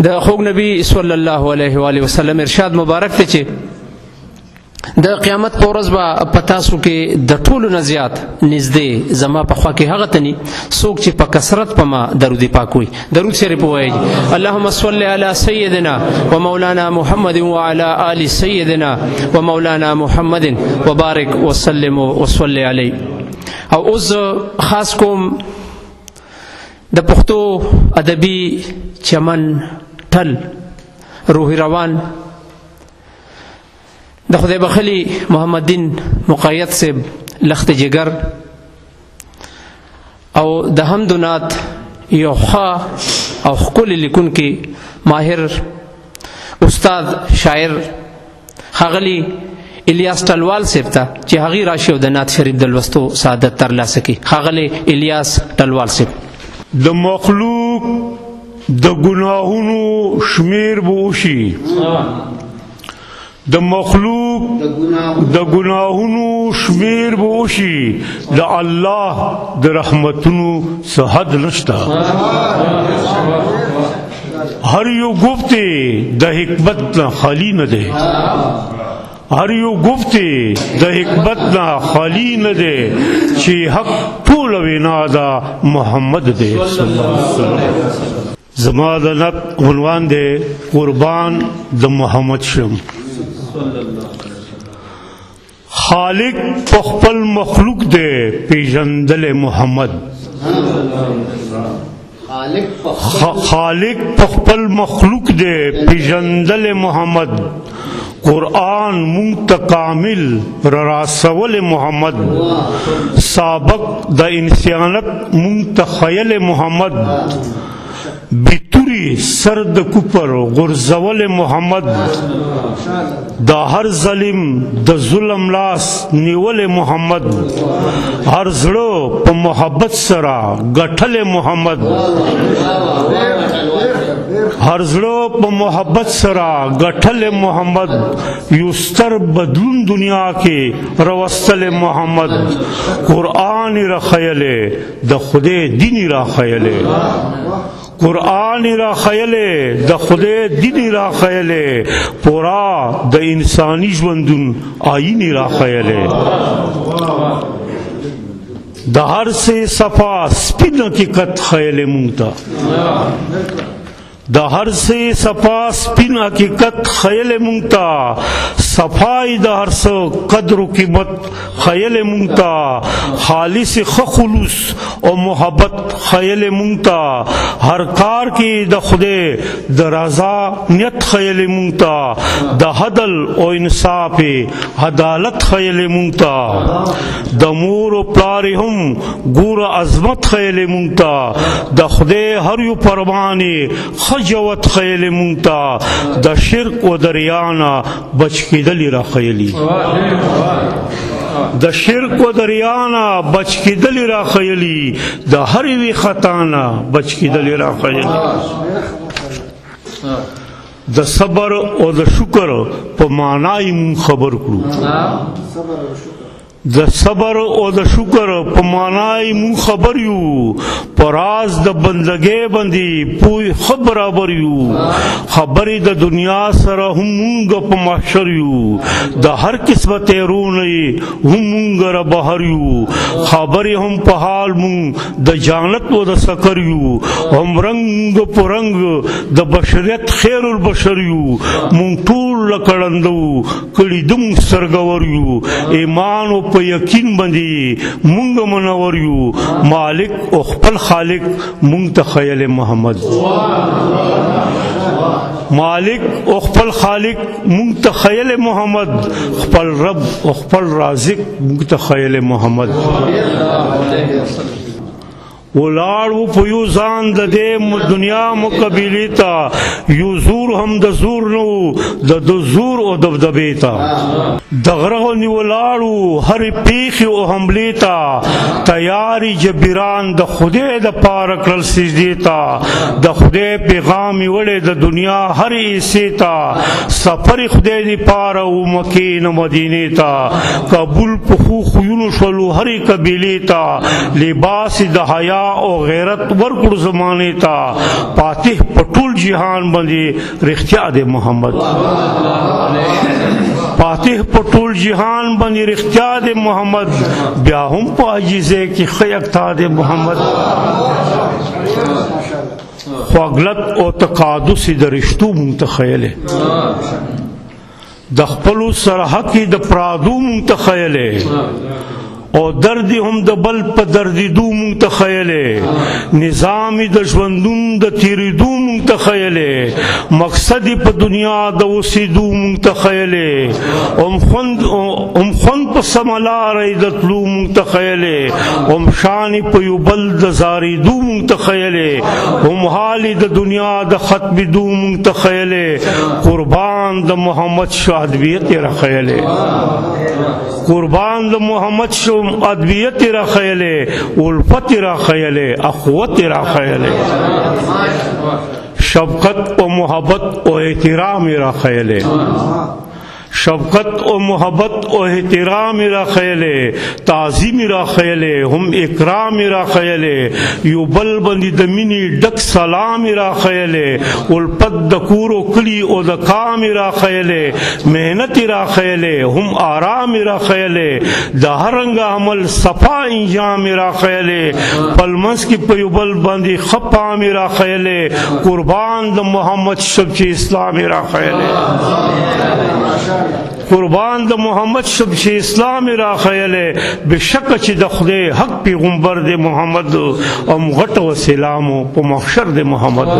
د خوږ نبی صلی الله علیه و آله وسلم ارشاد مبارک دی چې د قیامت په ورځ به په تاسو کې د ټولو نه زیات نږدې زما په خوا کې هغه تني څوک چې په کثرت په ما درود پاک وي. درود شریف ووایي اللهم صل علی سیدنا و مولانا محمد وعلى آل سیدنا و مولانا محمد وبارک وسلم وصلی علیه. او اوس خاص کوم د پښتو ادبي چمن ټل روحي روان د خدای بخلی محمد دین مقید صاحب لخت جگر او د حمدونات یو ښه او ښکلی لیکونکی ماهر استاد شاعر ښاغلي الیاس ټلوال صاحب ته چې هغې راشي او د نعت شریف د لوستو سعادت ترلاسه کړي. ښاغلی الیاس ټلوال صاحب. د مخلوق د ګناهونو شمیر به وشي، د مخلوق د ګناهونو شمیر به وشي، د الله د رحمتونو څه حد نشته. هر یو گفته د حکمت نه خالی نه دی، هر یو گفته د حکمت نه خالی نه دی چې حق ټول وینا دا محمد دی صلی الله علیه وسلم. زما د نعت عنوان دی قربان د محمد شم. خالق په خپل مخلوق دی پیژندل محمد، خالق په خپل مخلوق دی پیژندل محمد. قرآن مونږ ته کامل راسول محمد، سابق د انسانیت مونږ ته خیل محمد. بیتوری سر د کوپر غرزول محمد، دا هر ظالم د ظلم لاس نیول محمد. هر زړه په محبت سره ګټل محمد، هر زړه په محبت سره ګټل محمد. یو ستر بدلون دنیا کې راوستل محمد. قرآن را خیلې د خدای دین را خیلې، قرآن را خیلې د خدای دین را خیلې. پورا د انسانی ژوندون آئین را خیلې. د هر څه صفا سپین حقیقت خیلې مونږ ته، د هر څه صفا سپین حقیقت خیل مونږ ته. صفای د هر څه قدر و قیمت خیل مونږ ته. خالص ښه خلوص او محبت خیل مونږ ته. هر کار کې د خدای د رضا نیت خیل مونږ ته. د عدل او انصاف عدالت خیل مونږ ته. د مور او پلار هم ګوره عظمت خیل مونږ ته. د خدای هر یو پروانې خجوت خیل مونږ ته. د شرک و د ریا نه بچ کېدلې را خیلي، د شرک و د ریا نه بچ کېدلې را خیلي. د هر یوې خطا نه بچ کېدلې را خیلي. د صبر او د شکر په معنی مونږ خبر کړو، د صبر او د شکر په معنی مونږ خبر یو. په راز د بندګۍ باندې پوی ښه برابر یو. خبرې د دنیا سره هم مونږ په محشر یو. د هر قسمه تیرونه هم مونږ را بهر یو. خبرې هم په حال مونږ د جانت و د سکر یو. هم رنګ په رنګ د بشریت خیر البشر یو. مونږ ټول لکړندو کړي د مونږ سرګور یو. ایمان و په یقین باندې مونږ منور یو. مالک او خپل خالق مونږ ته خیل محمد، مالک او خپل خالق مونږ ته خیل محمد. خپل رب او خپل رازق مونږ ته خیل محمد. ولاړو په یو ځان د دې دنیا مقابلې ته. یو زور هم د زور نو د زور او دبدبې ته. د غره غوندې ولاړو هرې پیښې او حملې ته. تیارې جبیران د خدای د پاره کړل سجدې ته. د خدای پیغام یې وړی د دنیا هرې حصې ته. سفر خدای د پاره و مکې نه مدینې ته. کابل په ښو خویونو شولو هرې قبیلې ته. لباس د حیا او غیرت ورکړو زمانه تا فاتح پټول جهان باندې رښتیا د محمد فاتح پټول جهان باندې رښتیا د محمد بیا هم په عاجزه کې خیاکتا د محمد خواغلط او تقادس د رشتو منتخیله د خپل سرحد د پرادو منتخیله او درد هم د بل په درد دو منتخیله نظام د ژوندون د تیریدو منتخیله مقصد په دنیا د وسیدو منتخیله ام خوند په سملار د تلو منتخیله ام شان په یو بل د زاریدو منتخیله هم حال د دنیا د ختم دو منتخیله قربان د محمد شهادت رخیله قربان د محمد شو ادبیت را خیله الفت را خیله اخوت را خیله شفقت و محبت و احترام را خیله شفقت و محبت و احترام را خیله تعظیم را خیله هم اکرام را خیله یو بل بندی د مینی ډک سلام را خیله الفت د کور او کلی او د کام را خیله مهنت را خیله هم آرام را خیله د هرنګ عمل صفا انجام را خیله پلمس کی په یو بل باندې خپا را خیله قربان د محمد شب اسلام را خیله قربان د محمد شب اسلام را خیله بشک چې د خدای حق پیغمبر د محمد ام غټ و سلام په محشر د محمد